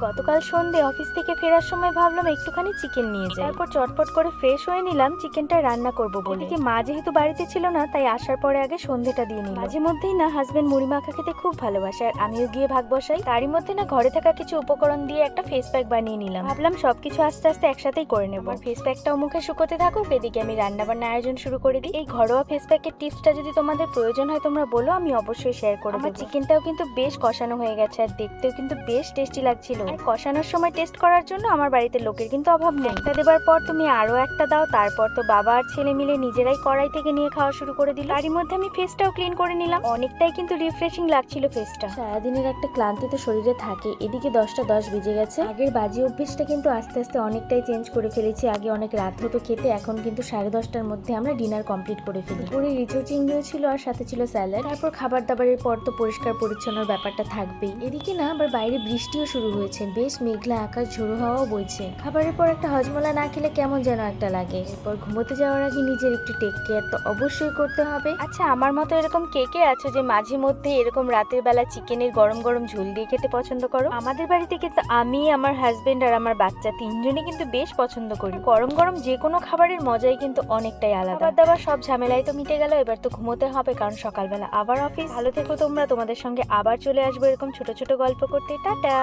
গতকাল সন্ধ্যে অফিস থেকে ফেরার সময় ভাবলাম একটুখানি চিকেন নিয়ে যাই। তারপর চটপট করে ফ্রেশ হয়ে নিলাম চিকেনটা রান্না করব বলে। এদিকে মা যেহেতু বাড়িতে ছিল না, তাই আসার পরে আগে সন্ধ্যেটা দিয়ে নিলাম। মাঝে মধ্যেই না হাজবেন্ড মুড়ি মাখা খেতে খুব ভালোবাসে, আর আমিও গিয়ে ভাগ বসাই। তারই মধ্যে না ঘরে থাকা কিছু উপকরণ দিয়ে একটা ফেস প্যাক বানিয়ে নিলাম। ভাবলাম সবকিছু আস্তে আস্তে একসাথেই করে নেব। ফেস প্যাকটাও মুখে শুকোতে থাকুক, এদিকে আমি রান্না বান্নার আয়োজন শুরু করে দিই। এই ঘরোয়া ফেস প্যাকের টিপসটা যদি তোমাদের প্রয়োজন হয় তোমরা বলো, আমি অবশ্যই শেয়ার করে দেব। আমার চিকেনটাও কিন্তু বেশ কষানো হয়ে গেছে, আর দেখতেও কিন্তু বেশ টেস্টি লাগছিল। আর কষানোর সময় টেস্ট করার জন্য আমার বাড়িতে লোকের কিন্তু অভাব নেই। একটা দেবার পর তুমি আরো একটা দাও, তারপর তো বাবা আর ছেলে মিলে নিজেরাই কড়াই থেকে নিয়ে খাওয়া শুরু করে দিল। তারই মধ্যে আমি ফেসটাও ক্লিন করে নিলাম। অনেকটাই কিন্তু রিফ্রেশিং লাগছিল ফেসটা। সারাদিনের একটা ক্লান্তি তো শরীরে থাকে। এদিকে 10টা 10 বেজে গেছে। আগের বাজে অভ্যেসটা কিন্তু আস্তে আস্তে অনেকটাই চেঞ্জ করে ফেলেছি। আগে অনেক রাত হতো খেতে, এখন কিন্তু 10:30টার মধ্যে আমরা ডিনার কমপ্লিট করে ফেলি। পুরো ইঁচড় চিংড়িও ছিল, আর সাথে ছিল স্যালাড। তারপর খাবার দাবারের পর তো পরিষ্কার পরিচ্ছন্নর ব্যাপারটা থাকবেই। এদিকে না আবার বাইরে বৃষ্টিও শুরু হয়েছে, বেশ মেঘলা আকাশ, ঝোড়ো হাওয়াও বইছে। খাবারের পর একটা হজমলা না খেলে কেমন যেন একটা লাগে। এরপর ঘুমোতে যাওয়ার আগে নিজের একটু টেক কেয়ার তো অবশ্যই করতে হবে। আচ্ছা, আমার মতো এরকম কে কে আছো যে মাঝে মধ্যে এরকম রাতের বেলা চিকেনের গরম গরম ঝোল দিয়ে খেতে পছন্দ করো? আমাদের বাড়িতে কিন্তু আমি, আমার হাজবেন্ড আর আমার বাচ্চা তিনজনই কিন্তু বেশ পছন্দ করি। গরম গরম যে কোনো খাবারের মজাই কিন্তু অনেকটাই আলাদা। খাবার দাবার সব ঝামেলাই তো মিটে গেল, এবার তো ঘুমোতে হবে, কারণ সকালবেলা আবার অফিস। ভালো থেকো তোমরা, তোমাদের সঙ্গে আবার চলে আসবো এরকম ছোট ছোট গল্প করতে। টাটা।